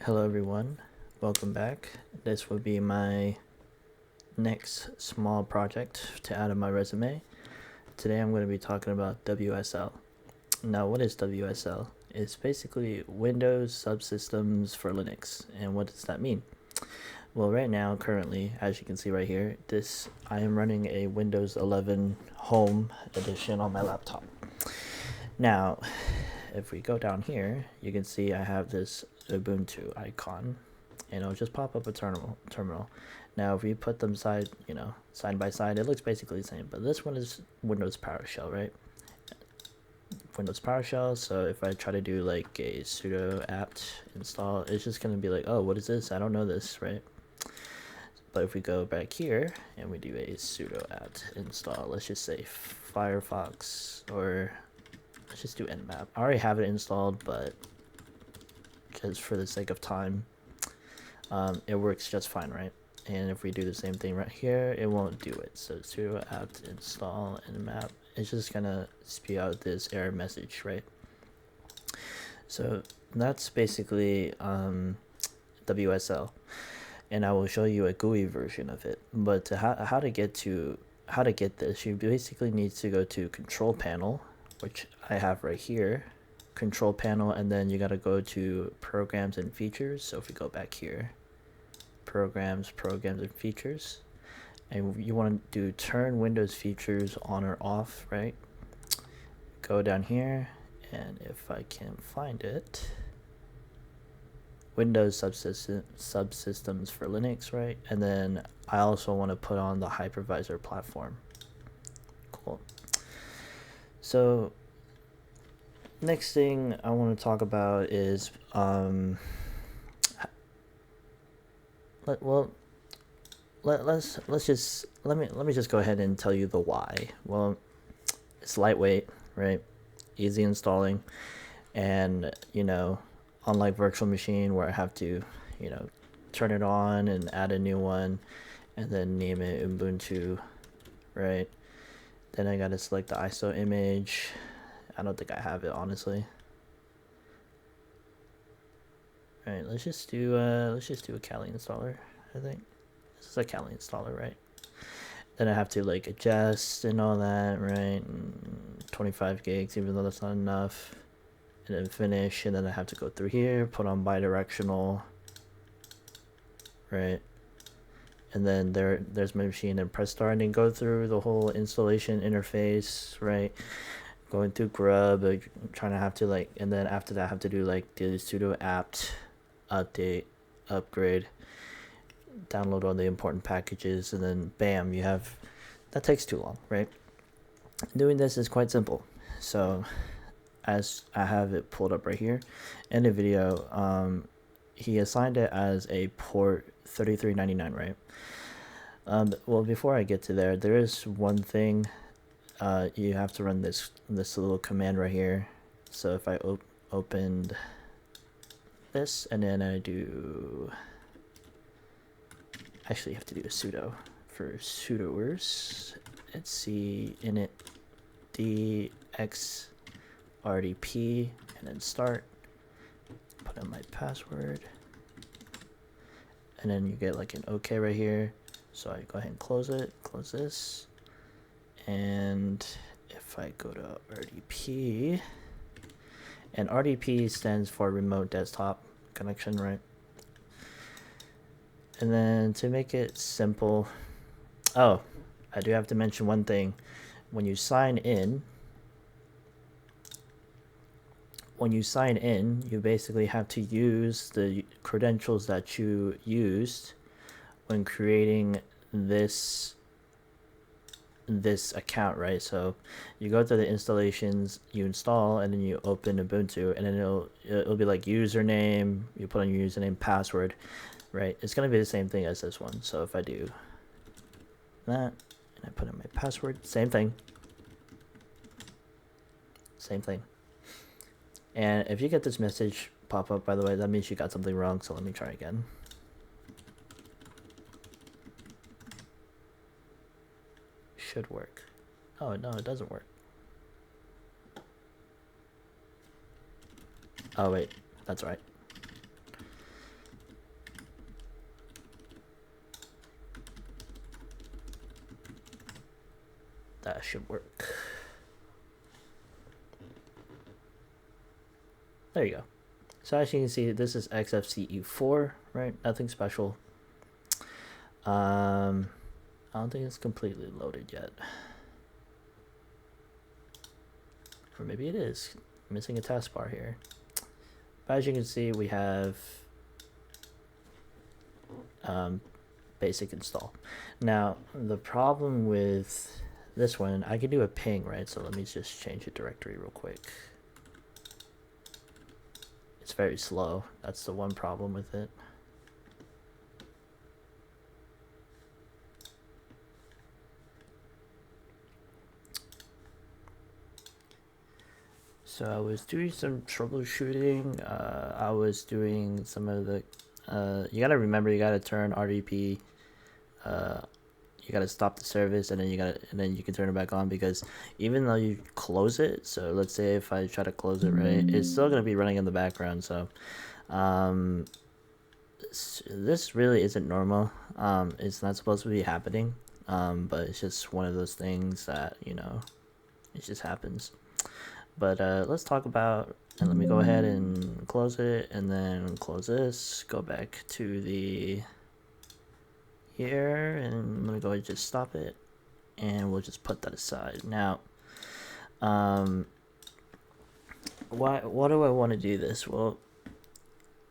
Hello everyone, welcome back. This will be my next small project to add on my resume. Today I'm going to be talking about WSL. Now what is WSL? It's basically Windows Subsystems for Linux. And what does that mean? Well, right now, currently, as you can see right here, I am running a Windows 11 Home Edition on my laptop. Now, if we go down here, you can see I have this Ubuntu icon, and it'll just pop up a terminal. Now, if we put them side by side, it looks basically the same. But this one is Windows PowerShell, right? Windows PowerShell. So if I try to do like a sudo apt install, it's just gonna be like, oh, what is this? I don't know this, right? But if we go back here and we do a sudo apt install, let's just say Firefox, or let's just do nmap. I already have it installed, but just for the sake of time, it works just fine, right? And if we do the same thing right here, it won't do it. So sudo apt install nmap, it's just gonna spew out this error message, right? So that's basically WSL, and I will show you a GUI version of it. But how to get this, you basically need to go to Control Panel, which I have right here, Control Panel, and then you got to go to Programs and Features. So if we go back here, Programs and Features, and you want to do Turn Windows Features on or off, right? Go down here, and if I can find it, Windows Subsystems for Linux, right? And then I also want to put on the hypervisor platform. Cool. So next thing I want to talk about is let me just go ahead and tell you the why. Well, it's lightweight, right? Easy installing, and unlike virtual machine where I have to turn it on and add a new one and then name it Ubuntu, right? Then I gotta select the ISO image. I don't think I have it, honestly. All right, let's just do a Kali installer. I think this is a Kali installer, right? Then I have to like adjust and all that, right? And 25 gigs, even though that's not enough. And then finish, and then I have to go through here, put on bidirectional, right? And then there's my machine, and press start, and go through the whole installation interface, right? Going through grub, trying to have to and then after that I have to do like the sudo apt update, upgrade, download all the important packages, and then bam, that takes too long, right? Doing this is quite simple. So as I have it pulled up right here in the video, he assigned it as a port 3399, right? Well, before I get to there is one thing. You have to run this little command right here. So if I opened this, and then I do, actually you have to do a sudo for sudoers. Let's see, init dx rdp, and then start, put in my password, and then you get like an OK right here. So I go ahead and close this, and if I go to RDP, and RDP stands for remote desktop connection, right? And then to make it simple, oh, I do have to mention one thing. When you sign in, you basically have to use the credentials that you used when creating this account, right? So you go to the installations, you install, and then you open Ubuntu, and then it'll be like username, you put on your username, password, right? It's gonna be the same thing as this one. So if I do that and I put in my password, same thing. And if you get this message pop up, by the way, that means you got something wrong. So let me try again. Should work. Oh no, it doesn't work. Oh wait, that's right. That should work. There you go. So as you can see, this is XFCE4, right? Nothing special. I don't think it's completely loaded yet. Or maybe it is. I'm missing a taskbar here. But as you can see, we have basic install. Now, the problem with this one, I can do a ping, right? So let me just change the directory real quick. It's very slow. That's the one problem with it. So I was doing some troubleshooting. I was doing some of the you gotta remember, you gotta turn RDP, you gotta stop the service, and then you can turn it back on, because even though you close it, so let's say if I try to close it, right, it's still gonna be running in the background. So this really isn't normal. It's not supposed to be happening, but it's just one of those things that, you know, it just happens. But let's talk about, and let me go ahead and close it, and then close this, go back to the here, and let me go ahead and just stop it, and we'll just put that aside. Now, why do I want to do this? Well,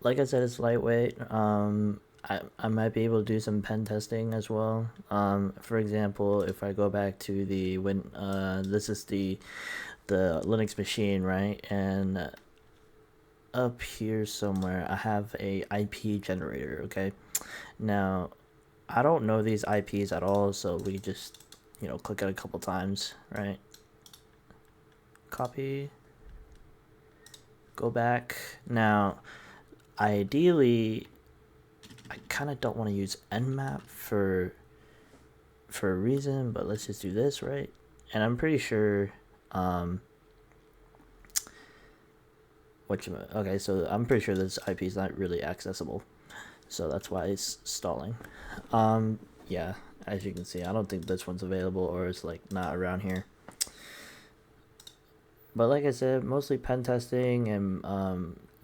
like I said, it's lightweight. I might be able to do some pen testing as well. For example, if I go back to the this is the Linux machine, right? And up here somewhere, I have a IP generator. Okay, now I don't know these IPs at all, so we just, you know, click it a couple times, right? Copy. Go back. Now, ideally, I kind of don't want to use nmap for a reason, but let's just do this, right? And I'm pretty sure okay, so I'm pretty sure this IP is not really accessible, so that's why it's stalling. Yeah, as you can see, I don't think this one's available, or it's like not around here. But like I said, mostly pen testing and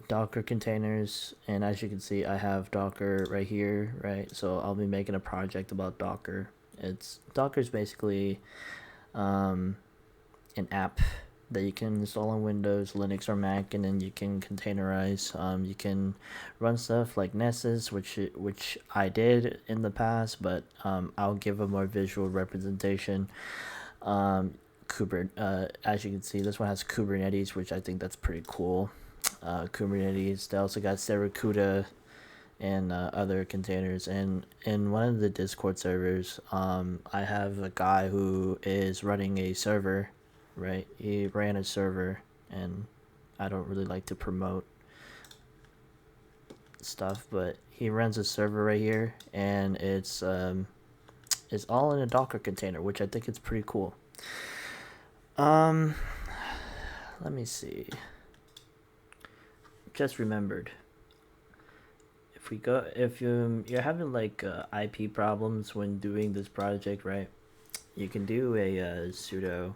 Docker containers, and as you can see, I have Docker right here, right? So I'll be making a project about Docker. Docker's basically an app that you can install on Windows, Linux, or Mac, and then you can containerize. You can run stuff like Nessus, which I did in the past, but I'll give a more visual representation. As you can see, this one has Kubernetes, which I think that's pretty cool. Kubernetes. They also got Seracuda and other containers. And in one of the Discord servers, I have a guy who is running a server. Right, he ran a server, and I don't really like to promote stuff, but he runs a server right here, and it's all in a Docker container, which I think is pretty cool. Let me see. Just remembered. If you're having like IP problems when doing this project, right? You can do a sudo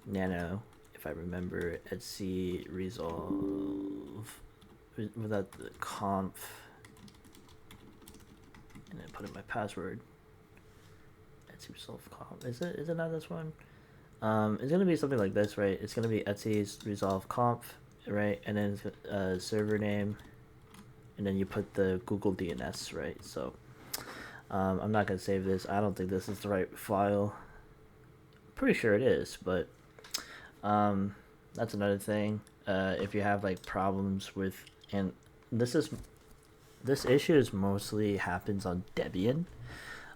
nano, if I remember, etc resolve without the conf, and then put in my password. Etc resolve conf. Is it not this one? It's gonna be something like this, right? It's gonna be etc resolve conf, right? And then server name, and then you put the Google DNS, right? So I'm not gonna save this. I don't think this is the right file. Pretty sure it is, but that's another thing. If you have like problems with, and this issue mostly happens on Debian.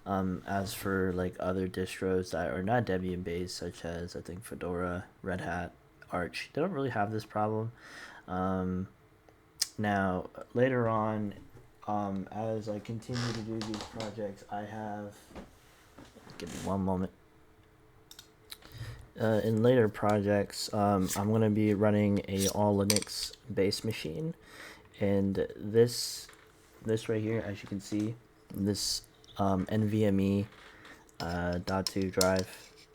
As for like other distros that are not Debian based, such as I think Fedora, Red Hat, Arch, they don't really have this problem. Now later on, as I continue to do these projects, I have, give me one moment. In later projects, I'm going to be running a all Linux based machine, and this right here, as you can see, this NVMe .2 drive,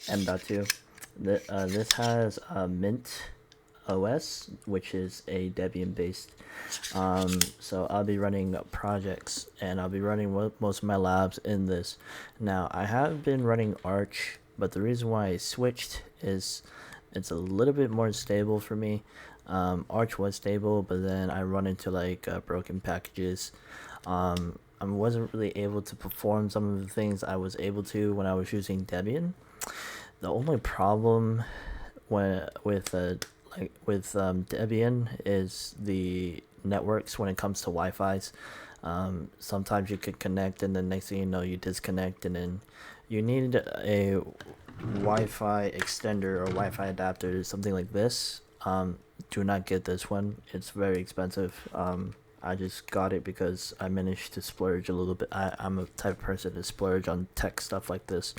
M.2. This has Mint OS, which is a Debian based. So I'll be running projects and I'll be running most of my labs in this. Now I have been running Arch, but the reason why I switched is it's a little bit more stable for me. Arch was stable, but then I run into like broken packages. I wasn't really able to perform some of the things I was able to when I was using Debian. The only problem with Debian is the networks when it comes to Wi-Fi's. Sometimes you could connect and then next thing you know you disconnect, and then you need a Wi-Fi extender or Wi-Fi adapter, something like this. Do not get this one. It's very expensive. I just got it because I managed to splurge a little bit. I'm a type of person to splurge on tech stuff like this.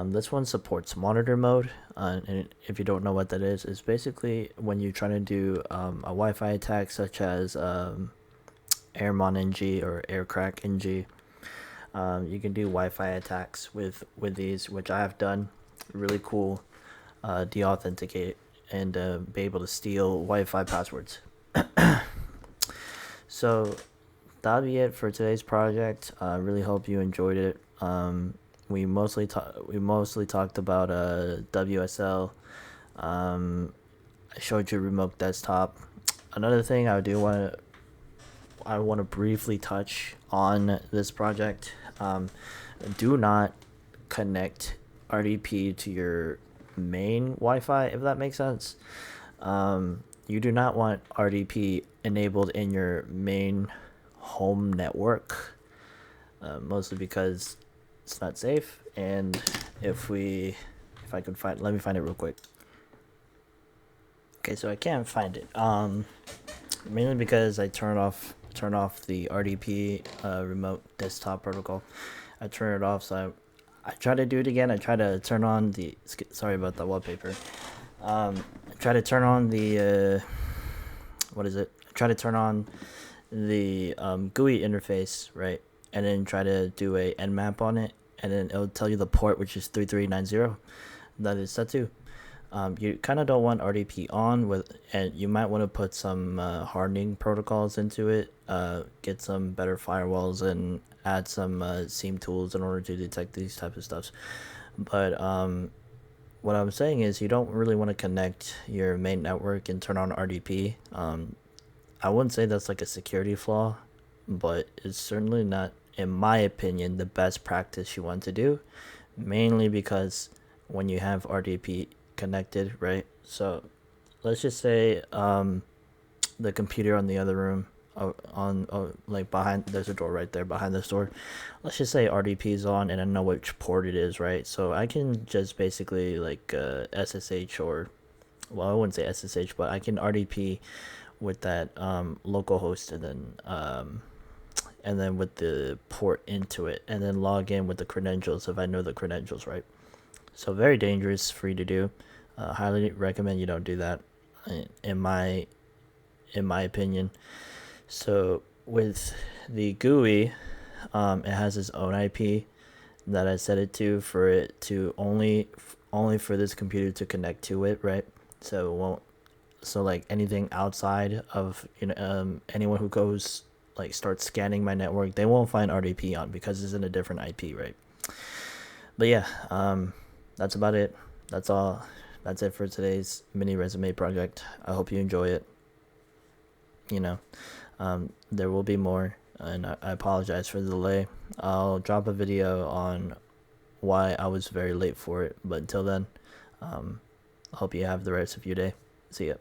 This one supports monitor mode, and if you don't know what that is, it's basically when you're trying to do a Wi-Fi attack such as Airmon NG or Aircrack NG. You can do Wi-Fi attacks with these, which I have done. Really cool. Deauthenticate and be able to steal Wi-Fi passwords. So that'll be it for today's project. I really hope you enjoyed it. We mostly talked about WSL. I showed you remote desktop. Another thing I want to briefly touch on this project. Do not connect RDP to your main Wi-Fi, if that makes sense. You do not want RDP enabled in your main home network, mostly because it's not safe. And if I could find, let me find it real quick. Okay, so I can't find it. Mainly because I turn off the RDP remote desktop protocol. I turn it off, so I try to do it again. I try to turn on the, sorry about the wallpaper. I try to turn on the what is it? I try to turn on the GUI interface, right? And then try to do a nmap on it, and then it'll tell you the port, which is 3390. That is set to. You kind of don't want RDP on with, and you might want to put some hardening protocols into it. Get some better firewalls and add some seam tools in order to detect these types of stuffs. But what I'm saying is you don't really want to connect your main network and turn on RDP. I wouldn't say that's like a security flaw, but it's certainly not, in my opinion, the best practice you want to do, mainly because when you have RDP connected, right? So let's just say the computer on the other room, like behind, there's a door right there behind this door. Let's just say RDP is on and I know which port it is, right? So I can just basically like SSH, or, well, I wouldn't say SSH, but I can RDP with that localhost, and then with the port into it, and then log in with the credentials if I know the credentials, right? So very dangerous for you to do. Highly recommend you don't do that, in my opinion. So with the GUI, it has its own IP that I set it to, for it to only for this computer to connect to it, right? So it won't, so like anything outside of, anyone who goes, like, starts scanning my network, they won't find RDP on, because it's in a different IP, right? But yeah, that's about it. That's all. That's it for today's mini resume project. I hope you enjoy it. There will be more, and I apologize for the delay. I'll drop a video on why I was very late for it, but until then, I hope you have the rest of your day. See ya.